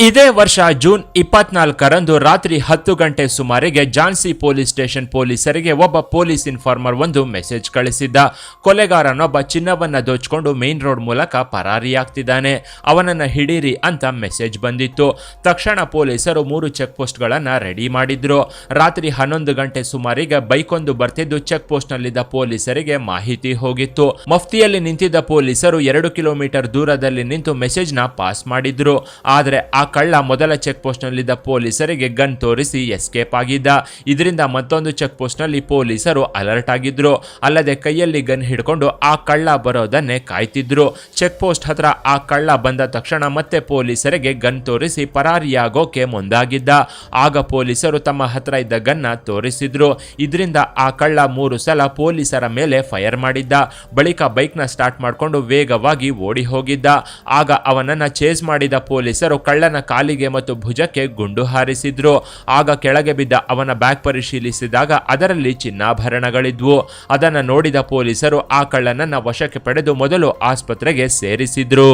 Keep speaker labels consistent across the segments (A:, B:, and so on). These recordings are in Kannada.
A: ಇದೇ ವರ್ಷ ಜೂನ್ 24ರಂದು ರಾತ್ರಿ 10 ಗಂಟೆ ಸುಮಾರಿಗೆ ಝಾನ್ಸಿ ಪೊಲೀಸ್ ಸ್ಟೇಷನ್ ಪೊಲೀಸರಿಗೆ ಒಬ್ಬ ಪೊಲೀಸ್ ಇನ್ಫಾರ್ಮರ್ ಒಂದು ಮೆಸೇಜ್ ಕಳಿಸಿದ್ದ. ಕೊಲೆಗಾರನೊಬ್ಬ ಚಿನ್ನವನ್ನ ದೋಚಿಕೊಂಡು ಮೇನ್ ರೋಡ್ ಮೂಲಕ ಪರಾರಿಯಾಗ್ತಿದ್ದಾನೆ, ಅವನನ್ನ ಹಿಡೀರಿ ಅಂತ ಮೆಸೇಜ್ ಬಂದಿತ್ತು. ತಕ್ಷಣ ಪೊಲೀಸರು 3 ಚೆಕ್ ಪೋಸ್ಟ್ಗಳನ್ನ ರೆಡಿ ಮಾಡಿದ್ರು. ರಾತ್ರಿ 11 ಗಂಟೆ ಸುಮಾರಿಗೆ ಬೈಕೊಂದು ಬರ್ತಿದ್ದು ಚೆಕ್ ಪೋಸ್ಟ್ ನಲ್ಲಿದ್ದ ಪೊಲೀಸರಿಗೆ ಮಾಹಿತಿ ಹೋಗಿತ್ತು. ಮಫ್ತಿಯಲ್ಲಿ ನಿಂತಿದ್ದ ಪೊಲೀಸರು 2 ಕಿಲೋಮೀಟರ್ ದೂರದಲ್ಲಿ ನಿಂತು ಮೆಸೇಜ್ ನ ಪಾಸ್ ಮಾಡಿದ್ರು. ಆದ್ರೆ ಆ ಕಳ್ಳ ಮೊದಲ ಚೆಕ್ ಪೋಸ್ಟ್ ನಲ್ಲಿದ್ದ ಪೊಲೀಸರಿಗೆ ಗನ್ ತೋರಿಸಿ ಎಸ್ಕೇಪ್ ಆಗಿದ್ದ. ಇದರಿಂದ ಮತ್ತೊಂದು ಚೆಕ್ ಪೋಸ್ಟ್ ನಲ್ಲಿ ಪೊಲೀಸರು ಅಲರ್ಟ್ ಆಗಿದ್ರು. ಅಲ್ಲದೆ ಕೈಯಲ್ಲಿ ಗನ್ ಹಿಡ್ಕೊಂಡು ಆ ಕಳ್ಳ ಬರೋದನ್ನೇ ಕಾಯ್ತಿದ್ರು. ಚೆಕ್ ಪೋಸ್ಟ್ ಹತ್ರ ಆ ಕಳ್ಳ ಬಂದ ತಕ್ಷಣ ಮತ್ತೆ ಪೊಲೀಸರಿಗೆ ಗನ್ ತೋರಿಸಿ ಪರಾರಿಯಾಗೋಕೆ ಮುಂದಾಗಿದ್ದ. ಆಗ ಪೊಲೀಸರು ತಮ್ಮ ಹತ್ರ ಇದ್ದ ಗನ್ನ ತೋರಿಸಿದ್ರು. ಇದರಿಂದ ಆ ಕಳ್ಳ 3 ಸಲ ಪೊಲೀಸರ ಮೇಲೆ ಫೈರ್ ಮಾಡಿದ್ದ. ಬಳಿಕ ಬೈಕ್ ನ ಸ್ಟಾರ್ಟ್ ಮಾಡಿಕೊಂಡು ವೇಗವಾಗಿ ಓಡಿ ಹೋಗಿದ್ದ. ಆಗ ಅವನನ್ನ ಚೇಸ್ ಮಾಡಿದ ಪೊಲೀಸರು ಕಳ್ಳನ ಕಾಲಿಗೆ ಮತ್ತು ಭುಜಕ್ಕೆ ಗುಂಡು ಹಾರಿಸಿದ್ರು. ಆಗ ಕೆಳಗೆ ಬಿದ್ದ ಅವನ ಬ್ಯಾಗ್ ಪರಿಶೀಲಿಸಿದಾಗ ಅದರಲ್ಲಿ ಚಿನ್ನಾಭರಣಗಳಿದ್ವು. ಅದನ್ನು ನೋಡಿದ ಪೊಲೀಸರು ಆ ಕಳ್ಳನನ್ನ ವಶಕ್ಕೆ ಪಡೆದು ಮೊದಲು ಆಸ್ಪತ್ರೆಗೆ ಸೇರಿಸಿದ್ರು.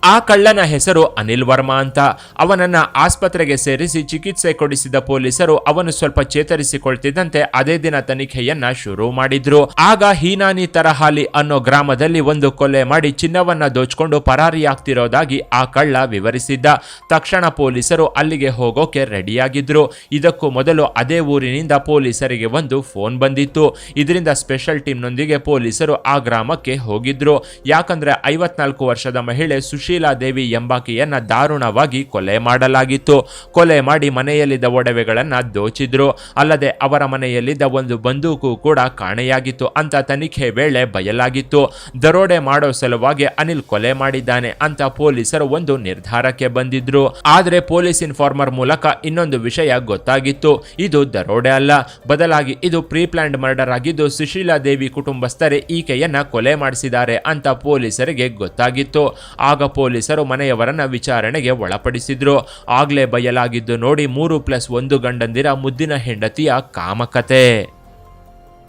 A: ಆ ಕಳ್ಳನ ಹೆಸರು ಅನಿಲ್ ವರ್ಮಾ ಅಂತ. ಅವನನ್ನ ಆಸ್ಪತ್ರೆಗೆ ಸೇರಿಸಿ ಚಿಕಿತ್ಸೆ ಕೊಡಿಸಿದ ಪೊಲೀಸರು ಅವನು ಸ್ವಲ್ಪ ಚೇತರಿಸಿಕೊಳ್ತಿದ್ದಂತೆ ಅದೇ ದಿನ ತನಿಖೆಯನ್ನ ಶುರು ಮಾಡಿದ್ರು. ಆಗ ಹೀನಾನಿ ತರಹಾಲಿ ಅನ್ನೋ ಗ್ರಾಮದಲ್ಲಿ ಒಂದು ಕೊಲೆ ಮಾಡಿ ಚಿನ್ನವನ್ನ ದೋಚಿಕೊಂಡು ಪರಾರಿಯಾಗ್ತಿರೋದಾಗಿ ಆ ಕಳ್ಳ ವಿವರಿಸಿದ್ದ. ತಕ್ಷಣ ಪೊಲೀಸರು ಅಲ್ಲಿಗೆ ಹೋಗೋಕೆ ರೆಡಿಯಾಗಿದ್ರು. ಇದಕ್ಕೂ ಮೊದಲು ಅದೇ ಊರಿನಿಂದ ಪೊಲೀಸರಿಗೆ ಒಂದು ಫೋನ್ ಬಂದಿತ್ತು. ಇದರಿಂದ ಸ್ಪೆಷಲ್ ಟೀಮ್ನೊಂದಿಗೆ ಪೊಲೀಸರು ಆ ಗ್ರಾಮಕ್ಕೆ ಹೋಗಿದ್ರು. ಯಾಕಂದ್ರೆ 54 ವರ್ಷದ ಮಹಿಳೆ ಸುಶೀಲಾ ದೇವಿ ಎಂಬಾಕೆಯನ್ನ ದಾರುಣವಾಗಿ ಕೊಲೆ ಮಾಡಲಾಗಿತ್ತು. ಕೊಲೆ ಮಾಡಿ ಮನೆಯಲ್ಲಿದ್ದ ಒಡವೆಗಳನ್ನ ದೋಚಿದ್ರು. ಅಲ್ಲದೆ ಅವರ ಮನೆಯಲ್ಲಿದ್ದ ಒಂದು ಬಂದೂಕು ಕೂಡ ಕಾಣೆಯಾಗಿತ್ತು ಅಂತ ತನಿಖೆ ವೇಳೆ ಬಯಲಾಗಿತ್ತು. ದರೋಡೆ ಮಾಡೋ ಸಲುವಾಗಿ ಅನಿಲ್ ಕೊಲೆ ಮಾಡಿದ್ದಾನೆ ಅಂತ ಪೊಲೀಸರು ಒಂದು ನಿರ್ಧಾರಕ್ಕೆ ಬಂದಿದ್ರು. ಆದ್ರೆ ಪೊಲೀಸ್ ಇನ್ಫಾರ್ಮರ್ ಮೂಲಕ ಇನ್ನೊಂದು ವಿಷಯ ಗೊತ್ತಾಗಿತ್ತು. ಇದು ದರೋಡೆ ಅಲ್ಲ, ಬದಲಾಗಿ ಇದು ಪ್ರೀ ಪ್ಲಾನ್ಡ್ ಮರ್ಡರ್ ಆಗಿದ್ದು ಸುಶೀಲಾ ದೇವಿ ಕುಟುಂಬಸ್ಥರೇ ಈಕೆಯನ್ನ ಕೊಲೆ ಮಾಡಿಸಿದ್ದಾರೆ ಅಂತ ಪೊಲೀಸರಿಗೆ ಗೊತ್ತಾಗಿತ್ತು. ಆಗ ಪೊಲೀಸರು ಮನೆಯವರನ್ನ ವಿಚಾರಣೆಗೆ ಒಳಪಡಿಸಿದ್ರು. ಆಗ್ಲೇ ಬಯಲಾಗಿದ್ದು ನೋಡಿ 3+1 ಗಂಡಂದಿರ ಮುದ್ದಿನ ಹೆಂಡತಿಯ ಕಾಮಕತೆ.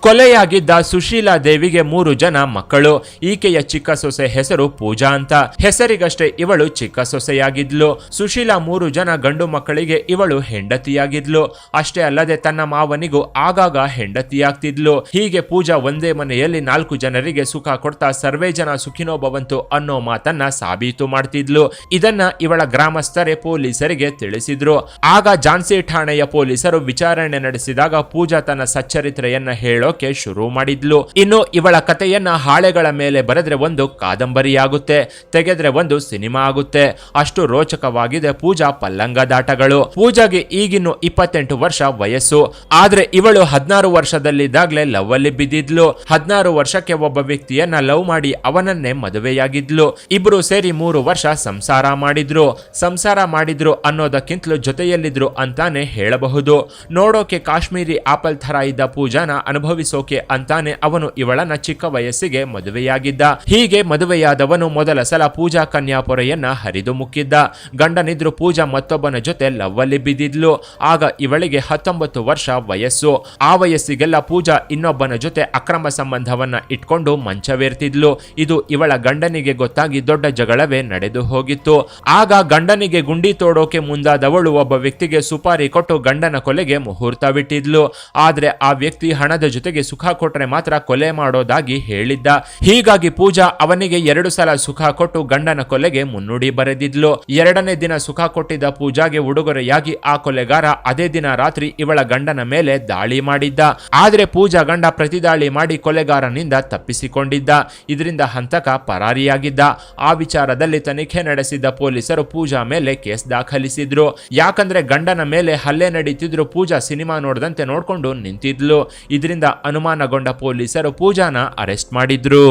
A: ಕೊಲೆಯಾಗಿದ್ದ ಸುಶೀಲಾ ದೇವಿಗೆ 3 ಜನ ಮಕ್ಕಳು. ಈಕೆಯ ಚಿಕ್ಕ ಸೊಸೆ ಹೆಸರು ಪೂಜಾ ಅಂತ. ಹೆಸರಿಗಷ್ಟೇ ಇವಳು ಚಿಕ್ಕ ಸೊಸೆಯಾಗಿದ್ಲು. ಸುಶೀಲಾ 3 ಜನ ಗಂಡು ಮಕ್ಕಳಿಗೆ ಇವಳು ಹೆಂಡತಿಯಾಗಿದ್ಲು. ಅಷ್ಟೇ ಅಲ್ಲದೆ ತನ್ನ ಮಾವನಿಗೂ ಆಗಾಗ ಹೆಂಡತಿಯಾಗ್ತಿದ್ಲು. ಹೀಗೆ ಪೂಜಾ ಒಂದೇ ಮನೆಯಲ್ಲಿ 4 ಜನರಿಗೆ ಸುಖ ಕೊಡ್ತಾ ಸರ್ವೇ ಜನ ಸುಖಿನೋ ಭವಂತು ಅನ್ನೋ ಮಾತನ್ನ ಸಾಬೀತು ಮಾಡ್ತಿದ್ಲು. ಇದನ್ನ ಇವಳ ಗ್ರಾಮಸ್ಥರೇ ಪೊಲೀಸರಿಗೆ ತಿಳಿಸಿದ್ರು. ಆಗ ಝಾನ್ಸಿ ಠಾಣೆಯ ಪೊಲೀಸರು ವಿಚಾರಣೆ ನಡೆಸಿದಾಗ ಪೂಜಾ ತನ್ನ ಸಚ್ಚರಿತ್ರೆಯನ್ನ ಹೇಳೋ ಶುರು ಮಾಡಿದ್ಲು. ಇನ್ನು ಇವಳ ಕಥೆಯನ್ನ ಹಾಳೆಗಳ ಮೇಲೆ ಬರೆದ್ರೆ ಒಂದು ಕಾದಂಬರಿಯಾಗುತ್ತೆ, ತೆಗೆದ್ರೆ ಒಂದು ಸಿನಿಮಾ ಆಗುತ್ತೆ. ಅಷ್ಟು ರೋಚಕವಾಗಿದೆ ಪೂಜಾ ಪಲ್ಲಂಗದಾಟಗಳು. ಪೂಜಾಗೆ ಈಗಿನ್ನು 28 ವರ್ಷ ವಯಸ್ಸು. ಆದ್ರೆ ಇವಳು 16 ವರ್ಷದಲ್ಲಿದ್ದಾಗ್ಲೇ ಲವ್ ಅಲ್ಲಿ ಬಿದ್ದಿದ್ಲು. 16 ವರ್ಷಕ್ಕೆ ಒಬ್ಬ ವ್ಯಕ್ತಿಯನ್ನ ಲವ್ ಮಾಡಿ ಅವನನ್ನೇ ಮದುವೆಯಾಗಿದ್ಲು. ಇಬ್ರು ಸೇರಿ 3 ವರ್ಷ ಸಂಸಾರ ಮಾಡಿದ್ರು ಅನ್ನೋದಕ್ಕಿಂತಲೂ ಜೊತೆಯಲ್ಲಿದ್ರು ಅಂತಾನೆ ಹೇಳಬಹುದು. ನೋಡೋಕೆ ಕಾಶ್ಮೀರಿ ಆಪಲ್ ತರ ಇದ್ದ ಪೂಜಾನ ಅನುಭವಿಸೋಕೆ ಅಂತಾನೆ ಅವನು ಇವಳನ್ನ ಚಿಕ್ಕ ವಯಸ್ಸಿಗೆ ಮದುವೆಯಾಗಿದ್ದ. ಹೀಗೆ ಮದುವೆಯಾದವನು ಮೊದಲ ಸಲ ಪೂಜಾ ಕನ್ಯಾಪುರೆಯನ್ನ ಹರಿದು ಮುಕ್ಕಿದ್ದ. ಗಂಡನಿದ್ರು ಪೂಜಾ ಮತ್ತೊಬ್ಬನ ಜೊತೆ ಲವ್ ಅಲ್ಲಿ ಬಿದ್ದಿದ್ಲು. ಆಗ ಇವಳಿಗೆ 19 ವರ್ಷ ವಯಸ್ಸು. ಆ ವಯಸ್ಸಿಗೆಲ್ಲ ಪೂಜಾ ಇನ್ನೊಬ್ಬನ ಜೊತೆ ಅಕ್ರಮ ಸಂಬಂಧವನ್ನ ಇಟ್ಕೊಂಡು ಮಂಚವೇರ್ತಿದ್ಲು. ಇದು ಇವಳ ಗಂಡನಿಗೆ ಗೊತ್ತಾಗಿ ದೊಡ್ಡ ಜಗಳವೇ ನಡೆದು ಹೋಗಿತ್ತು. ಆಗ ಗಂಡನಿಗೆ ಗುಂಡಿ ತೋಡೋಕೆ ಮುಂದಾದವಳು ಒಬ್ಬ ವ್ಯಕ್ತಿಗೆ ಸುಪಾರಿ ಕೊಟ್ಟು ಗಂಡನ ಕೊಲೆಗೆ ಮುಹೂರ್ತವಿಟ್ಟಿದ್ಲು. ಆದ್ರೆ ಆ ವ್ಯಕ್ತಿ ಹಣದ ಜೊತೆಗೆ ಸುಖ ಕೊಟ್ರೆ ಮಾತ್ರ ಕೊಲೆ ಮಾಡೋದಾಗಿ ಹೇಳಿದ್ದ. ಹೀಗಾಗಿ ಪೂಜಾ ಅವನಿಗೆ 2 ಸಲ ಸುಖ ಕೊಟ್ಟು ಗಂಡನ ಕೊಲೆಗೆ ಮುನ್ನುಡಿ ಬರೆದಿದ್ಲು. 2ನೇ ದಿನ ಸುಖ ಕೊಟ್ಟಿದ್ದ ಪೂಜಾಗೆ ಉಡುಗೊರೆಯಾಗಿ ಆ ಕೊಲೆಗಾರ ಅದೇ ದಿನ ರಾತ್ರಿ ಇವಳ ಗಂಡನ ಮೇಲೆ ದಾಳಿ ಮಾಡಿದ್ದ. ಆದ್ರೆ ಪೂಜಾ ಗಂಡ ಪ್ರತಿದಾಳಿ ಮಾಡಿ ಕೊಲೆಗಾರನಿಂದ ತಪ್ಪಿಸಿಕೊಂಡಿದ್ದ. ಇದರಿಂದ ಹಂತಕ ಪರಾರಿಯಾಗಿದ್ದ. ಆ ವಿಚಾರದಲ್ಲಿ ತನಿಖೆ ನಡೆಸಿದ್ದ ಪೊಲೀಸರು ಪೂಜಾ ಮೇಲೆ ಕೇಸ್ ದಾಖಲಿಸಿದ್ರು. ಯಾಕಂದ್ರೆ ಗಂಡನ ಮೇಲೆ ಹಲ್ಲೆ ನಡೀತಿದ್ರು ಪೂಜಾ ಸಿನಿಮಾ ನೋಡದಂತೆ ನೋಡ್ಕೊಂಡು ನಿಂತಿದ್ಲು. ಇದರಿಂದ ಅನುಮಾನಗೊಂಡ ಪೊಲೀಸರು ಪೂಜಾನ ಅರೆಸ್ಟ್ ಮಾಡಿದ್ರು.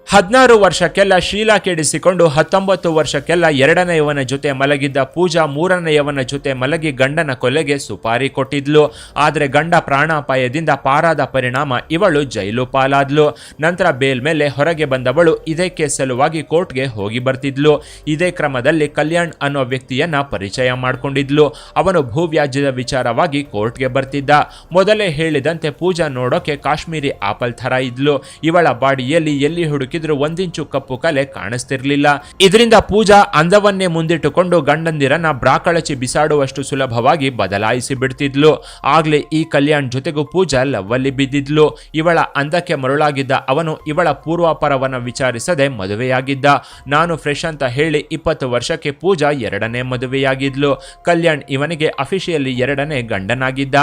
A: 16 ವರ್ಷಕ್ಕೆಲ್ಲ ಶೀಲಾ ಕೆಡಿಸಿಕೊಂಡು 19 ವರ್ಷಕ್ಕೆಲ್ಲ 2ನೇಯವನ ಜೊತೆ ಮಲಗಿದ್ದ ಪೂಜಾ 3ನೇಯವನ ಜೊತೆ ಮಲಗಿ ಗಂಡನ ಕೊಲೆಗೆ ಸುಪಾರಿ ಕೊಟ್ಟಿದ್ಲು. ಆದರೆ ಗಂಡ ಪ್ರಾಣಾಪಾಯದಿಂದ ಪಾರಾದ ಪರಿಣಾಮ ಇವಳು ಜೈಲು ಪಾಲಾದ್ಲು. ನಂತರ ಬೇಲ್ ಮೇಲೆ ಹೊರಗೆ ಬಂದವಳು ಇದೇ ಕೇಸ್ ಸಲುವಾಗಿ ಕೋರ್ಟ್ಗೆ ಹೋಗಿ ಬರ್ತಿದ್ಲು. ಇದೇ ಕ್ರಮದಲ್ಲಿ ಕಲ್ಯಾಣ್ ಅನ್ನೋ ವ್ಯಕ್ತಿಯನ್ನ ಪರಿಚಯ ಮಾಡಿಕೊಂಡಿದ್ಲು. ಅವನು ಭೂವ್ಯಾಜ್ಯದ ವಿಚಾರವಾಗಿ ಕೋರ್ಟ್ಗೆ ಬರ್ತಿದ್ದ. ಮೊದಲೇ ಹೇಳಿದಂತೆ ಪೂಜಾ ನೋಡೋಕೆ ಕಾಶ್ಮೀರಿ ಆಪಲ್ ಥರ ಇದ್ಲು. ಇವಳ ಬಾಡಿಯಲ್ಲಿ ಎಲ್ಲಿ ಹುಡುಕಿ ಹಾಕಿದ್ರು 1 ಇಂಚು ಕಪ್ಪು ಕಲೆ ಕಾಣಿಸ್ತಿರ್ಲಿಲ್ಲ. ಇದರಿಂದ ಪೂಜಾ ಅಂದವನ್ನೇ ಮುಂದಿಟ್ಟುಕೊಂಡು ಗಂಡಂದಿರನ್ನ ಬ್ರಾಕಳಚಿ ಬಿಸಾಡುವಷ್ಟು ಸುಲಭವಾಗಿ ಬದಲಾಯಿಸಿ ಬಿಡ್ತಿದ್ಲು. ಆಗ್ಲೇ ಈ ಕಲ್ಯಾಣ್ ಜೊತೆಗೂ ಪೂಜಾ ಲವ್ವಲ್ಲಿ ಬಿದ್ದಿದ್ಲು. ಇವಳ ಅಂದಕ್ಕೆ ಮರುಳಾಗಿದ್ದ ಅವನು ಇವಳ ಪೂರ್ವಾಪರವನ್ನ ವಿಚಾರಿಸದೆ ಮದುವೆಯಾಗಿದ್ದ. ನಾನು ಫ್ರೆಶ್ ಅಂತ ಹೇಳಿ 20 ವರ್ಷಕ್ಕೆ ಪೂಜಾ 2ನೇ ಮದುವೆಯಾಗಿದ್ಲು. ಕಲ್ಯಾಣ್ ಇವನಿಗೆ ಅಫಿಷಿಯಲಿ 2ನೇ ಗಂಡನಾಗಿದ್ದ.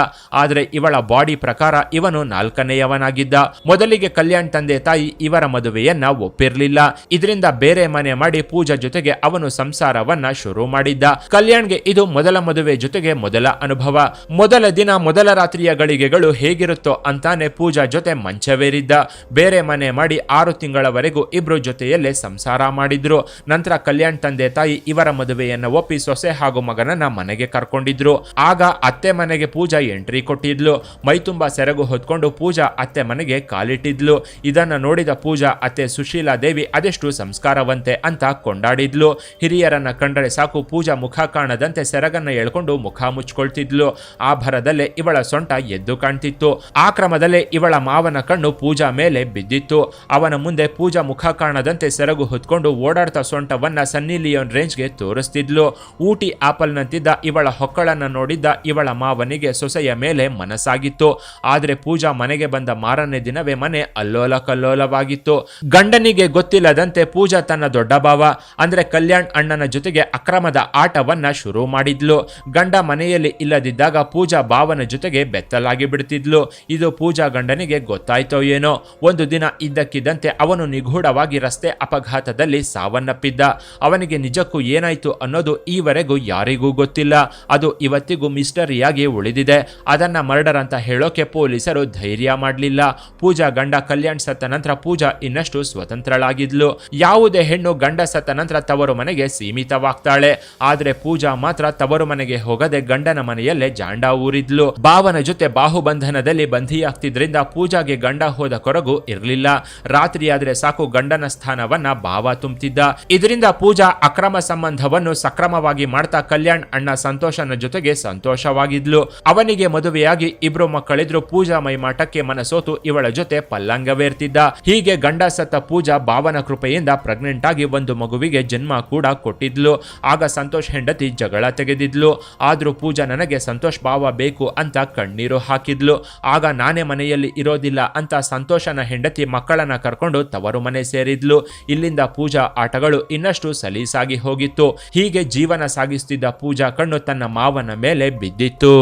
A: ಆದ್ರೆ ಇವಳ ಬಾಡಿ ಪ್ರಕಾರ ಇವನು 4ನೇಯವನಾಗಿದ್ದ. ಮೊದಲಿಗೆ ಕಲ್ಯಾಣ್ ತಂದೆ ತಾಯಿ ಇವರ ಮದುವೆಯನ್ನ ಒಪ್ಪಿರ್ಲಿಲ್ಲ. ಇದರಿಂದ ಬೇರೆ ಮನೆ ಮಾಡಿ ಪೂಜಾ ಜೊತೆಗೆ ಅವನು ಸಂಸಾರವನ್ನ ಶುರು ಮಾಡಿದ್ದ. ಕಲ್ಯಾಣ್ಗೆ ಇದು ಮೊದಲ ಮದುವೆ ಜೊತೆಗೆ ಮೊದಲ ಅನುಭವ. ಮೊದಲ ದಿನ ಮೊದಲ ರಾತ್ರಿಯ ಗಳಿಗೆಗಳು ಹೇಗಿರುತ್ತೋ ಅಂತಾನೆ ಪೂಜಾ ಜೊತೆ ಮಂಚವೇರಿದ್ದ. ಬೇರೆ ಮನೆ ಮಾಡಿ 6 ತಿಂಗಳವರೆಗೂ ಇಬ್ರು ಜೊತೆಯಲ್ಲೇ ಸಂಸಾರ ಮಾಡಿದ್ರು. ನಂತರ ಕಲ್ಯಾಣ್ ತಂದೆ ತಾಯಿ ಇವರ ಮದುವೆಯನ್ನ ಒಪ್ಪಿ ಸೊಸೆ ಹಾಗೂ ಮಗನನ್ನ ಮನೆಗೆ ಕರ್ಕೊಂಡಿದ್ರು. ಆಗ ಅತ್ತೆ ಮನೆಗೆ ಪೂಜಾ ಎಂಟ್ರಿ ಕೊಟ್ಟಿದ್ಲು. ಮೈತುಂಬಾ ಸೆರಗು ಹೊತ್ಕೊಂಡು ಪೂಜಾ ಅತ್ತೆ ಮನೆಗೆ ಕಾಲಿಟ್ಟಿದ್ಲು. ಇದನ್ನ ನೋಡಿದ ಪೂಜಾ ಅತ್ತೆ ಸುಶೀಲಾ ದೇವಿ ಅದೆಷ್ಟು ಸಂಸ್ಕಾರವಂತೆ ಅಂತ ಕೊಂಡಾಡಿದ್ಲು. ಹಿರಿಯರನ್ನ ಕಂಡರೆ ಸಾಕು ಪೂಜಾ ಮುಖ ಕಾಣದಂತೆ ಸೆರಗನ್ನ ಎಳ್ಕೊಂಡು ಮುಖ ಮುಚ್ಕೊಳ್ತಿದ್ಲು. ಆ ಭರದಲ್ಲೇ ಇವಳ ಸೊಂಟ ಎದ್ದು ಕಾಣ್ತಿತ್ತು. ಆ ಕ್ರಮದಲ್ಲೇ ಇವಳ ಮಾವನ ಕಣ್ಣು ಪೂಜಾ ಮೇಲೆ ಬಿದ್ದಿತ್ತು. ಅವನ ಮುಂದೆ ಪೂಜಾ ಮುಖ ಕಾಣದಂತೆ ಸೆರಗು ಹೊತ್ಕೊಂಡು ಓಡಾಡ್ತಾ ಸೊಂಟವನ್ನ ಸನ್ನಿ ಲಿಯೋನ್ ರೇಂಜ್ಗೆ ತೋರಿಸ್ತಿದ್ಲು. ಊಟಿ ಆಪಲ್ ನಂತಿದ್ದ ಇವಳ ಹೊಕ್ಕಳನ್ನ ನೋಡಿದ್ದ ಇವಳ ಮಾವನಿಗೆ ಸೊಸೆಯ ಮೇಲೆ ಮನಸ್ಸಾಗಿತ್ತು. ಆದ್ರೆ ಪೂಜಾ ಮನೆಗೆ ಬಂದ ಮಾರನೇ ದಿನವೇ ಮನೆ ಅಲ್ಲೋಲ ಕಲ್ಲೋಲವಾಗಿತ್ತು. ಗಂಡನಿಗೆ ಗೊತ್ತಿಲ್ಲದಂತೆ ಪೂಜಾ ತನ್ನ ದೊಡ್ಡ ಭಾವ ಅಂದ್ರೆ ಕಲ್ಯಾಣ್ ಅಣ್ಣನ ಜೊತೆಗೆ ಅಕ್ರಮದ ಆಟವನ್ನ ಶುರು ಮಾಡಿದ್ಲು. ಗಂಡ ಮನೆಯಲ್ಲಿ ಇಲ್ಲದಿದ್ದಾಗ ಪೂಜಾ ಭಾವನ ಜೊತೆಗೆ ಬೆತ್ತಲಾಗಿ ಬಿಡ್ತಿದ್ಲು. ಇದು ಪೂಜಾ ಗಂಡನಿಗೆ ಗೊತ್ತಾಯ್ತೋ ಏನೋ. ಒಂದು ದಿನ ಇದ್ದಕ್ಕಿದ್ದಂತೆ ಅವನು ನಿಗೂಢವಾಗಿ ರಸ್ತೆ ಅಪಘಾತದಲ್ಲಿ ಸಾವನ್ನಪ್ಪಿದ್ದ. ಅವನಿಗೆ ನಿಜಕ್ಕೂ ಏನಾಯ್ತು ಅನ್ನೋದು ಈವರೆಗೂ ಯಾರಿಗೂ ಗೊತ್ತಿಲ್ಲ. ಅದು ಇವತ್ತಿಗೂ ಮಿಸ್ಟರಿಯಾಗಿ ಉಳಿದಿದೆ. ಅದನ್ನ ಮರ್ಡರ್ ಅಂತ ಹೇಳೋಕೆ ಪೊಲೀಸರು ಧೈರ್ಯ ಮಾಡಲಿಲ್ಲ. ಪೂಜಾ ಗಂಡ ಕಲ್ಯಾಣ್ ಸತ್ತ ನಂತರ ಪೂಜಾ ಇನ್ನಷ್ಟು ಸ್ವತಂತ್ರಳಾಗಿದ್ಲು. ಯಾವುದೇ ಹೆಣ್ಣು ಗಂಡ ಸತ್ತ ನಂತರ ತವರು ಮನೆಗೆ ಸೀಮಿತವಾಗ್ತಾಳೆ. ಆದ್ರೆ ಪೂಜಾ ಮಾತ್ರ ತವರು ಮನೆಗೆ ಹೋಗದೆ ಗಂಡನ ಮನೆಯಲ್ಲೇ ಜಾಂಡ ಊರಿದ್ಲು. ಭಾವನ ಜೊತೆ ಬಾಹುಬಂಧನದಲ್ಲಿ ಬಂಧಿಯಾಗ್ತಿದ್ರಿಂದ ಪೂಜಾಗೆ ಗಂಡ ಹೋದ ಕೊರಗು ಇರಲಿಲ್ಲ. ರಾತ್ರಿ ಆದ್ರೆ ಸಾಕು ಗಂಡನ ಸ್ಥಾನವನ್ನ ಭಾವ ತುಂಬುತ್ತಿದ್ದ. ಇದರಿಂದ ಪೂಜಾ ಅಕ್ರಮ ಸಂಬಂಧವನ್ನು ಸಕ್ರಮವಾಗಿ ಮಾಡ್ತಾ ಕಲ್ಯಾಣ್ ಅಣ್ಣ ಸಂತೋಷನ ಜೊತೆಗೆ ಸಂತೋಷವಾಗಿದ್ಲು. ಅವನಿಗೆ ಮದುವೆಯಾಗಿ 2 ಮಕ್ಕಳಿದ್ರು. ಪೂಜಾ ಮೈಮಾಟಕ್ಕೆ ಮನಸೋತು ಇವಳ ಜೊತೆ ಪಲ್ಲಂಗವೇರ್ತಿದ್ದ. ಹೀಗೆ ಗಂಡ ಸತ್ತ ಪೂಜಾ ಭಾವನ ಕೃಪೆಯಿಂದ ಪ್ರೆಗ್ನೆಂಟ್ ಆಗಿ ಒಂದು ಮಗುವಿಗೆ ಜನ್ಮ ಕೂಡ ಕೊಟ್ಟಿದ್ಲು. ಆಗ ಸಂತೋಷ್ ಹೆಂಡತಿ ಜಗಳ ತೆಗೆದಿದ್ಲು. ಆದ್ರೂ ಪೂಜಾ ನನಗೆ ಸಂತೋಷ್ ಭಾವ ಬೇಕು ಅಂತ ಕಣ್ಣೀರು ಹಾಕಿದ್ಲು. ಆಗ ನಾನೇ ಮನೆಯಲ್ಲಿ ಇರೋದಿಲ್ಲ ಅಂತ ಸಂತೋಷನ ಹೆಂಡತಿ ಮಕ್ಕಳನ್ನ ಕರ್ಕೊಂಡು ತವರು ಮನೆ ಸೇರಿದ್ಲು. ಇಲ್ಲಿಂದ ಪೂಜಾ ಆಟಗಳು ಇನ್ನಷ್ಟು ಸಲೀಸಾಗಿ ಹೋಗಿತ್ತು. ಹೀಗೆ ಜೀವನ ಸಾಗಿಸುತ್ತಿದ್ದ ಪೂಜಾ ಕಣ್ಣು ತನ್ನ ಮಾವನ ಮೇಲೆ ಬಿದ್ದಿತ್ತು.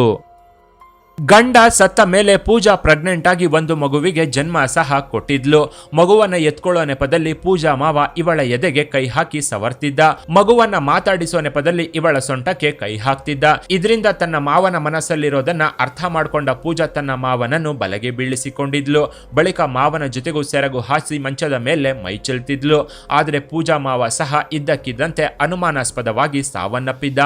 A: ಗಂಡ ಸತ್ತ ಮೇಲೆ ಪೂಜಾ ಪ್ರೆಗ್ನೆಂಟ್ ಆಗಿ ಒಂದು ಮಗುವಿಗೆ ಜನ್ಮ ಸಹ ಕೊಟ್ಟಿದ್ಲು. ಮಗುವನ್ನ ಎತ್ಕೊಳ್ಳೋ ನೆಪದಲ್ಲಿ ಪೂಜಾ ಮಾವ ಇವಳ ಎದೆಗೆ ಕೈ ಹಾಕಿ ಸವರ್ತಿದ್ದ. ಮಗುವನ್ನ ಮಾತಾಡಿಸೋ ನೆಪದಲ್ಲಿ ಇವಳ ಸೊಂಟಕ್ಕೆ ಕೈ ಹಾಕ್ತಿದ್ದ. ಇದರಿಂದ ತನ್ನ ಮಾವನ ಮನಸ್ಸಲ್ಲಿರೋದನ್ನ ಅರ್ಥ ಮಾಡ್ಕೊಂಡ ಪೂಜಾ ತನ್ನ ಮಾವನನ್ನು ಬಲಗೆ ಬೀಳಿಸಿಕೊಂಡಿದ್ಲು. ಬಳಿಕ ಮಾವನ ಜೊತೆಗೂ ಸೆರಗು ಹಾಸಿ ಮಂಚದ ಮೇಲೆ ಮೈ ಚೆಲ್ತಿದ್ಲು. ಆದ್ರೆ ಪೂಜಾ ಮಾವ ಸಹ ಇದ್ದಕ್ಕಿದ್ದಂತೆ ಅನುಮಾನಾಸ್ಪದವಾಗಿ ಸಾವನ್ನಪ್ಪಿದ್ದ.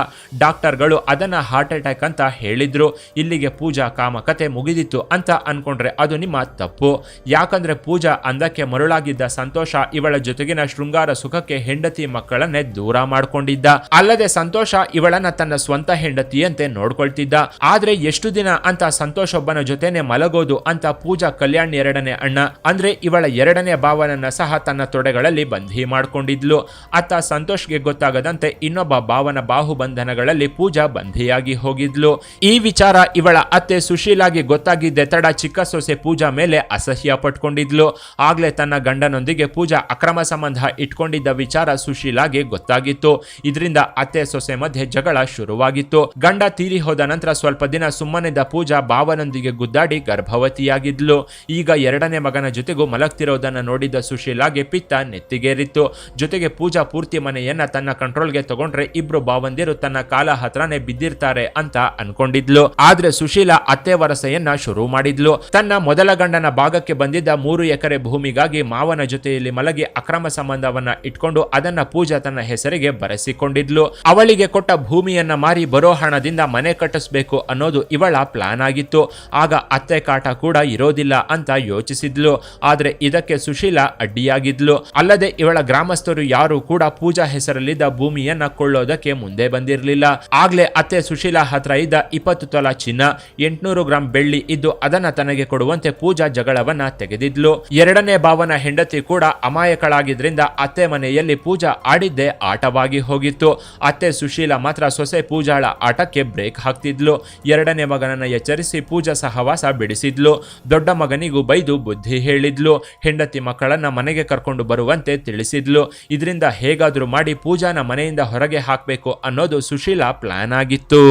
A: ಡಾಕ್ಟರ್ಗಳು ಅದನ್ನ ಹಾರ್ಟ್ ಅಟ್ಯಾಕ್ ಅಂತ ಹೇಳಿದ್ರು. ಇಲ್ಲಿಗೆ ಪೂಜಾ ಕಾಮಕತೆ ಮುಗಿದಿತ್ತು ಅಂತ ಅನ್ಕೊಂಡ್ರೆ ಅದು ನಿಮ್ಮ ತಪ್ಪು. ಯಾಕಂದ್ರೆ ಪೂಜಾ ಅಂದಕ್ಕೆ ಮರುಳಾಗಿದ್ದ ಸಂತೋಷ ಇವಳ ಜೊತೆಗಿನ ಶೃಂಗಾರ ಸುಖಕ್ಕೆ ಹೆಂಡತಿ ಮಕ್ಕಳನ್ನೇ ದೂರ ಮಾಡ್ಕೊಂಡಿದ್ದ. ಅಲ್ಲದೆ ಸಂತೋಷ ಇವಳನ್ನ ತನ್ನ ಸ್ವಂತ ಹೆಂಡತಿಯಂತೆ ನೋಡ್ಕೊಳ್ತಿದ್ದ. ಆದ್ರೆ ಎಷ್ಟು ದಿನ ಅಂತ ಸಂತೋಷ್ ಒಬ್ಬನ ಜೊತೆನೆ ಮಲಗೋದು ಅಂತ ಪೂಜಾ ಕಲ್ಯಾಣ್ 2ನೇ ಅಣ್ಣ ಅಂದ್ರೆ ಇವಳ 2ನೇ ಭಾವನನ್ನ ಸಹ ತನ್ನ ತೊಡೆಗಳಲ್ಲಿ ಬಂಧಿ ಮಾಡ್ಕೊಂಡಿದ್ಲು. ಅತ್ತ ಸಂತೋಷ್ಗೆ ಗೊತ್ತಾಗದಂತೆ ಇನ್ನೊಬ್ಬ ಭಾವನ ಬಾಹುಬಂಧನಗಳಲ್ಲಿ ಪೂಜಾ ಬಂಧಿಯಾಗಿ ಹೋಗಿದ್ಲು. ಈ ವಿಚಾರ ಇವಳ ಅತ್ತೆ ಸುಶೀಲಾಗೆ ಗೊತ್ತಾಗಿದ್ದೆ ತಡ ಚಿಕ್ಕ ಸೊಸೆ ಪೂಜಾ ಮೇಲೆ ಅಸಹ್ಯ ಪಟ್ಕೊಂಡಿದ್ಲು. ಆಗ್ಲೇ ತನ್ನ ಗಂಡನೊಂದಿಗೆ ಪೂಜಾ ಅಕ್ರಮ ಸಂಬಂಧ ಇಟ್ಕೊಂಡಿದ್ದ ವಿಚಾರ ಸುಶೀಲಾಗೆ ಗೊತ್ತಾಗಿತ್ತು. ಇದರಿಂದ ಅತ್ತೆ ಸೊಸೆ ಮಧ್ಯೆ ಜಗಳ ಶುರುವಾಗಿತ್ತು. ಗಂಡ ತೀರಿ ಹೋದ ನಂತರ ಸ್ವಲ್ಪ ದಿನ ಸುಮ್ಮನಿದ್ದ ಪೂಜಾ ಭಾವನೊಂದಿಗೆ ಗುದ್ದಾಡಿ ಗರ್ಭವತಿಯಾಗಿದ್ಲು. ಈಗ 2ನೇ ಮಗನ ಜೊತೆಗೂ ಮಲಗ್ತಿರೋದನ್ನ ನೋಡಿದ್ದ ಸುಶೀಲಾಗೆ ಪಿತ್ತ ನೆತ್ತಿಗೇರಿತ್ತು. ಜೊತೆಗೆ ಪೂಜಾ ಪೂರ್ತಿ ಮನೆಯನ್ನ ತನ್ನ ಕಂಟ್ರೋಲ್ಗೆ ತಗೊಂಡ್ರೆ 2 ಭಾವಂದಿರು ತನ್ನ ಕಾಲ ಹತ್ರನೇ ಬಿದ್ದಿರ್ತಾರೆ ಅಂತ ಅನ್ಕೊಂಡಿದ್ಲು. ಆದ್ರೆ ಸುಶೀಲಾ ಅತ್ತೆ ವರಸೆಯನ್ನ ಶುರು ಮಾಡಿದ್ಲು. ತನ್ನ ಮೊದಲ ಗಂಡನ ಭಾಗಕ್ಕೆ ಬಂದಿದ್ದ 3 ಎಕರೆ ಭೂಮಿಗಾಗಿ ಮಾವನ ಜೊತೆಯಲ್ಲಿ ಮಲಗಿ ಅಕ್ರಮ ಸಂಬಂಧವನ್ನ ಇಟ್ಕೊಂಡು ಅದನ್ನ ಪೂಜಾ ತನ್ನ ಹೆಸರಿಗೆ ಬರೆಸಿಕೊಂಡಿದ್ಲು. ಅವಳಿಗೆ ಕೊಟ್ಟ ಭೂಮಿಯನ್ನ ಮಾರಿ ಬರೋ ಹಣದಿಂದ ಮನೆ ಕಟ್ಟಿಸ್ಬೇಕು ಅನ್ನೋದು ಇವಳ ಪ್ಲಾನ್ ಆಗಿತ್ತು. ಆಗ ಅತ್ತೆ ಕಾಟ ಕೂಡ ಇರೋದಿಲ್ಲ ಅಂತ ಯೋಚಿಸಿದ್ಲು. ಆದ್ರೆ ಇದಕ್ಕೆ ಸುಶೀಲಾ ಅಡ್ಡಿಯಾಗಿದ್ಲು. ಅಲ್ಲದೆ ಇವಳ ಗ್ರಾಮಸ್ಥರು ಯಾರು ಕೂಡ ಪೂಜಾ ಹೆಸರಲ್ಲಿದ್ದ ಭೂಮಿಯನ್ನ ಕೊಳ್ಳೋದಕ್ಕೆ ಮುಂದೆ ಬಂದಿರಲಿಲ್ಲ. ಆಗ್ಲೇ ಅತ್ತೆ ಸುಶೀಲಾ ಹತ್ರ ಇದ್ದ 20 ತೊಲ ಚಿನ್ನ, 800 ಗ್ರಾಂ ಬೆಳ್ಳಿ ಇದ್ದು ಅದನ್ನ ತನಗೆ ಕೊಡುವಂತೆ ಪೂಜಾ ಜಗಳವನ್ನ ತೆಗೆದಿದ್ಲು. ಎರಡನೇ ಭಾವನ ಹೆಂಡತಿ ಕೂಡ ಅಮಾಯಕಳಾಗಿದ್ರಿಂದ ಅತ್ತೆ ಮನೆಯಲ್ಲಿ ಪೂಜಾ ಆಡಿದ್ದೇ ಆಟವಾಗಿ ಹೋಗಿತ್ತು. ಅತ್ತೆ ಸುಶೀಲಾ ಮಾತ್ರ ಸೊಸೆ ಪೂಜಾಳ ಆಟಕ್ಕೆ ಬ್ರೇಕ್ ಹಾಕ್ತಿದ್ಲು. ಎರಡನೇ ಮಗನನ್ನ ಎಚ್ಚರಿಸಿ ಪೂಜಾ ಸಹವಾಸ ಬಿಡಿಸಿದ್ಲು. ದೊಡ್ಡ ಮಗನಿಗೂ ಬೈದು ಬುದ್ಧಿ ಹೇಳಿದ್ಲು. ಹೆಂಡತಿ ಮಕ್ಕಳನ್ನ ಮನೆಗೆ ಕರ್ಕೊಂಡು ಬರುವಂತೆ ತಿಳಿಸಿದ್ಲು. ಇದರಿಂದ ಹೇಗಾದ್ರೂ ಮಾಡಿ ಪೂಜಾನ ಮನೆಯಿಂದ ಹೊರಗೆ ಹಾಕಬೇಕು ಅನ್ನೋದು ಸುಶೀಲಾ ಪ್ಲಾನ್ ಆಗಿತ್ತು.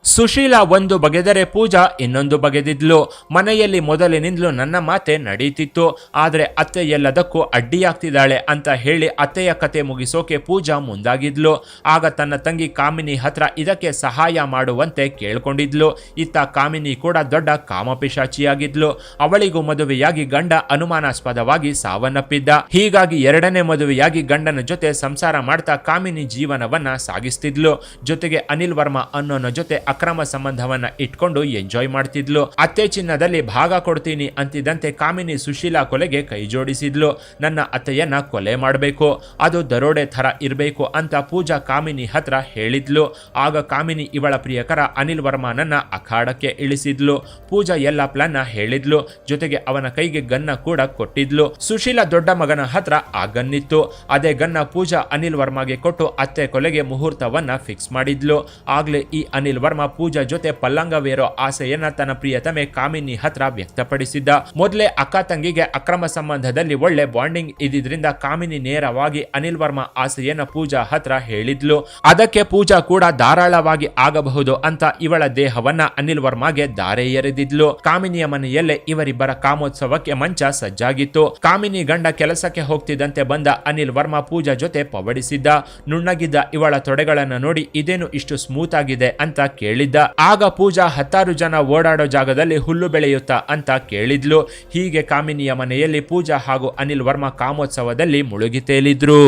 A: ಸುಶೀಲಾ ಒಂದು ಬಗೆದರೆ ಪೂಜಾ ಇನ್ನೊಂದು ಬಗೆದಿದ್ಲು. ಮನೆಯಲ್ಲಿ ಮೊದಲಿನಿಂದಲೂ ನನ್ನ ಮಾತೆ ನಡೀತಿತ್ತು, ಆದರೆ ಅತ್ತೆ ಎಲ್ಲದಕ್ಕೂ ಅಡ್ಡಿಯಾಗ್ತಿದ್ದಾಳೆ ಅಂತ ಹೇಳಿ ಅತ್ತೆಯ ಕತೆ ಮುಗಿಸೋಕೆ ಪೂಜಾ ಮುಂದಾಗಿದ್ಲು. ಆಗ ತನ್ನ ತಂಗಿ ಕಾಮಿನಿ ಹತ್ರ ಇದಕ್ಕೆ ಸಹಾಯ ಮಾಡುವಂತೆ ಕೇಳ್ಕೊಂಡಿದ್ಲು. ಇತ್ತ ಕಾಮಿನಿ ಕೂಡ ದೊಡ್ಡ ಕಾಮಪಿಶಾಚಿಯಾಗಿದ್ಲು. ಅವಳಿಗೂ ಮದುವೆಯಾಗಿ ಗಂಡ ಅನುಮಾನಾಸ್ಪದವಾಗಿ ಸಾವನ್ನಪ್ಪಿದ್ದ. ಹೀಗಾಗಿ ಎರಡನೇ ಮದುವೆಯಾಗಿ ಗಂಡನ ಜೊತೆ ಸಂಸಾರ ಮಾಡ್ತಾ ಕಾಮಿನಿ ಜೀವನವನ್ನ ಸಾಗಿಸ್ತಿದ್ಲು. ಜೊತೆಗೆ ಅನಿಲ್ ವರ್ಮಾ ಅನ್ನೋನ ಜೊತೆ ಅಕ್ರಮ ಸಂಬಂಧವನ್ನ ಇಟ್ಕೊಂಡು ಎಂಜಾಯ್ ಮಾಡ್ತಿದ್ಲು. ಅತ್ತೆ ಚಿನ್ನದಲ್ಲಿ ಭಾಗ ಕೊಡ್ತೀನಿ ಅಂತಿದ್ದಂತೆ ಕಾಮಿನಿ ಸುಶೀಲಾ ಕೊಲೆಗೆ ಕೈ ಜೋಡಿಸಿದ್ಲು. ನನ್ನ ಅತ್ತೆಯನ್ನ ಕೊಲೆ ಮಾಡಬೇಕು, ಅದು ದರೋಡೆ ಥರ ಇರಬೇಕು ಅಂತ ಪೂಜಾ ಕಾಮಿನಿ ಹತ್ರ ಹೇಳಿದ್ಲು. ಆಗ ಕಾಮಿನಿ ಇವಳ ಪ್ರಿಯಕರ ಅನಿಲ್ ವರ್ಮಾನನ್ನ ಅಖಾಡಕ್ಕೆ ಇಳಿಸಿದ್ಲು. ಪೂಜಾ ಎಲ್ಲ ಪ್ಲಾನ್ ಹೇಳಿದ್ಲು. ಜೊತೆಗೆ ಅವನ ಕೈಗೆ ಗನ್ನ ಕೂಡ ಕೊಟ್ಟಿದ್ಲು. ಸುಶೀಲಾ ದೊಡ್ಡ ಮಗನ ಹತ್ರ ಆ ಗನ್ನಿತ್ತು. ಅದೇ ಗನ್ನ ಪೂಜಾ ಅನಿಲ್ ವರ್ಮಾಗೆ ಕೊಟ್ಟು ಅತ್ತೆ ಕೊಲೆಗೆ ಮುಹೂರ್ತವನ್ನ ಫಿಕ್ಸ್ ಮಾಡಿದ್ಲು. ಆಗ್ಲೇ ಈ ಅನಿಲ್ ವರ್ಮಾ ಪೂಜಾ ಜೊತೆ ಪಲ್ಲಂಗವೇರೋ ಆಸೆಯನ್ನ ತನ್ನ ಪ್ರಿಯತಮೆ ಕಾಮಿನಿ ಹತ್ರ ವ್ಯಕ್ತಪಡಿಸಿದ್ದ. ಮೊದಲೇ ಅಕ್ಕ ತಂಗಿಗೆ ಅಕ್ರಮ ಸಂಬಂಧದಲ್ಲಿ ಒಳ್ಳೆ ಬಾಂಡಿಂಗ್ ಇದ್ದಿದ್ರಿಂದ ಕಾಮಿನಿ ನೇರವಾಗಿ ಅನಿಲ್ ವರ್ಮಾ ಆಸೆಯನ್ನ ಪೂಜಾ ಹತ್ರ ಹೇಳಿದ್ಲು. ಅದಕ್ಕೆ ಪೂಜಾ ಕೂಡ ಧಾರಾಳವಾಗಿ ಆಗಬಹುದು ಅಂತ ಇವಳ ದೇಹವನ್ನ ಅನಿಲ್ ವರ್ಮಾಗೆ ದಾರೆ ಎರೆದಿದ್ಲು. ಕಾಮಿನಿಯ ಮನೆಯಲ್ಲೇ ಇವರಿಬ್ಬರ ಕಾಮೋತ್ಸವಕ್ಕೆ ಮಂಚ ಸಜ್ಜಾಗಿತ್ತು. ಕಾಮಿನಿ ಗಂಡ ಕೆಲಸಕ್ಕೆ ಹೋಗ್ತಿದ್ದಂತೆ ಬಂದ ಅನಿಲ್ ವರ್ಮಾ ಪೂಜಾ ಜೊತೆ ಪವಡಿಸಿದ್ದ. ನುಣ್ಣಗಿದ್ದ ಇವಳ ತೊಡೆಗಳನ್ನ ನೋಡಿ ಇದೇನು ಇಷ್ಟು ಸ್ಮೂತ್ ಆಗಿದೆ ಅಂತ ಕೇಳಿದ್ದ. ಆಗ ಪೂಜಾ 10 ಜನ ಓಡಾಡೋ ಜಾಗದಲ್ಲಿ ಹುಲ್ಲು ಬೆಳೆಯುತ್ತಾ ಅಂತ ಕೇಳಿದ್ಲು. ಹೀಗೆ ಕಾಮಿನಿಯ ಮನೆಯಲ್ಲಿ ಪೂಜಾ ಹಾಗೂ ಅನಿಲ್ ವರ್ಮಾ ಕಾಮೋತ್ಸವದಲ್ಲಿ ಮುಳುಗಿ ತೇಲಿದ್ರು.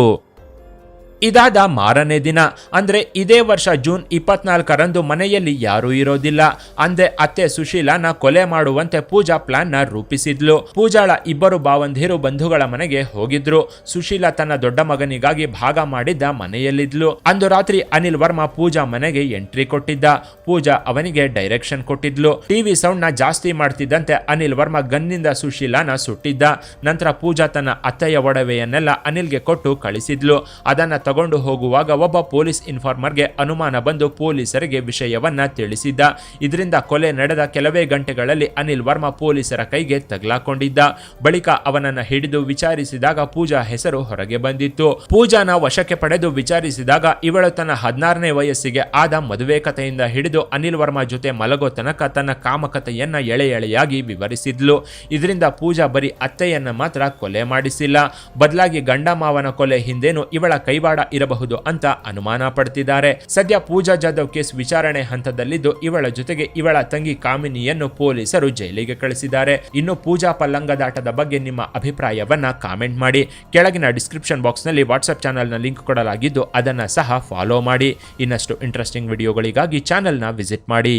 A: ಇದಾದ ಮಾರನೇ ದಿನ ಅಂದ್ರೆ ಇದೇ ವರ್ಷ ಜೂನ್ 24ರಂದು ಮನೆಯಲ್ಲಿ ಯಾರೂ ಇರೋದಿಲ್ಲ. ಅಂದೇ ಅತ್ತೆ ಸುಶೀಲಾನ ಕೊಲೆ ಮಾಡುವಂತೆ ಪೂಜಾ ಪ್ಲಾನ್ ನ ರೂಪಿಸಿದ್ಲು. ಪೂಜಾಳ ಇಬ್ಬರು ಭಾವಂದಿರು ಬಂಧುಗಳ ಮನೆಗೆ ಹೋಗಿದ್ರು. ಸುಶೀಲಾ ತನ್ನ ದೊಡ್ಡ ಮಗನಿಗಾಗಿ ಭಾಗ ಮಾಡಿದ್ದ ಮನೆಯಲ್ಲಿದ್ಲು. ಅಂದು ರಾತ್ರಿ ಅನಿಲ್ ವರ್ಮಾ ಪೂಜಾ ಮನೆಗೆ ಎಂಟ್ರಿ ಕೊಟ್ಟಿದ್ದ. ಪೂಜಾ ಅವನಿಗೆ ಡೈರೆಕ್ಷನ್ ಕೊಟ್ಟಿದ್ಲು. ಟಿವಿ ಸೌಂಡ್ ನ ಜಾಸ್ತಿ ಮಾಡ್ತಿದ್ದಂತೆ ಅನಿಲ್ ವರ್ಮಾ ಗನ್ನಿಂದ ಸುಶೀಲಾನ ಸುಟ್ಟಿದ್ದ. ನಂತರ ಪೂಜಾ ತನ್ನ ಅತ್ತೆಯ ಒಡವೆಯನ್ನೆಲ್ಲ ಅನಿಲ್ಗೆ ಕೊಟ್ಟು ಕಳಿಸಿದ್ಲು. ಅದನ್ನ ತಗೊಂಡು ಹೋಗುವಾಗ ಒಬ್ಬ ಪೊಲೀಸ್ ಇನ್ಫಾರ್ಮರ್ಗೆ ಅನುಮಾನ ಬಂದು ಪೊಲೀಸರಿಗೆ ವಿಷಯವನ್ನ ತಿಳಿಸಿದ್ದ. ಇದರಿಂದ ಕೊಲೆ ನಡೆದ ಕೆಲವೇ ಗಂಟೆಗಳಲ್ಲಿ ಅನಿಲ್ ವರ್ಮಾ ಪೊಲೀಸರ ಕೈಗೆ ತಗಲಾಕೊಂಡಿದ್ದ. ಬಳಿಕ ಅವನನ್ನ ಹಿಡಿದು ವಿಚಾರಿಸಿದಾಗ ಪೂಜಾ ಹೆಸರು ಹೊರಗೆ ಬಂದಿತ್ತು. ಪೂಜಾನ ವಶಕ್ಕೆ ಪಡೆದು ವಿಚಾರಿಸಿದಾಗ ಇವಳು ತನ್ನ 16ನೇ ವಯಸ್ಸಿಗೆ ಆದ ಮದುವೆ ಕಥೆಯಿಂದ ಹಿಡಿದು ಅನಿಲ್ ವರ್ಮಾ ಜೊತೆ ಮಲಗೋ ತನಕ ತನ್ನ ಕಾಮಕತೆಯನ್ನ ಎಳೆ ಎಳೆಯಾಗಿ ವಿವರಿಸಿದ್ಲು. ಇದರಿಂದ ಪೂಜಾ ಬರೀ ಅತ್ತೆಯನ್ನ ಮಾತ್ರ ಕೊಲೆ ಮಾಡಿಸಿಲ್ಲ, ಬದಲಾಗಿ ಗಂಡ ಮಾವನ ಕೊಲೆ ಹಿಂದೇನು ಇವಳ ಕೈವಾಡ ಇರಬಹುದು ಅಂತ ಅನುಮಾನ ಪಡ್ತಿದ್ದಾರೆ. ಸದ್ಯ ಪೂಜಾ ಜಾಧವ್ ಕೇಸ್ ವಿಚಾರಣೆ ಹಂತದಲ್ಲಿದ್ದು ಇವಳ ಜೊತೆಗೆ ಇವಳ ತಂಗಿ ಕಾಮಿನಿಯನ್ನು ಪೊಲೀಸರು ಜೈಲಿಗೆ ಕಳಿಸಿದ್ದಾರೆ. ಇನ್ನು ಪೂಜಾ ಪಲ್ಲಂಗದಾಟದ ಬಗ್ಗೆ ನಿಮ್ಮ ಅಭಿಪ್ರಾಯವನ್ನ ಕಾಮೆಂಟ್ ಮಾಡಿ. ಕೆಳಗಿನ ಡಿಸ್ಕ್ರಿಪ್ಷನ್ ಬಾಕ್ಸ್ ನಲ್ಲಿ ವಾಟ್ಸ್ಆಪ್ ಚಾನೆಲ್ ನ ಲಿಂಕ್ ಕೊಡಲಾಗಿದ್ದು ಅದನ್ನ ಸಹ ಫಾಲೋ ಮಾಡಿ. ಇನ್ನಷ್ಟು ಇಂಟ್ರೆಸ್ಟಿಂಗ್ ವಿಡಿಯೋಗಳಿಗಾಗಿ ಚಾನೆಲ್ ನ ವಿಸಿಟ್ ಮಾಡಿ.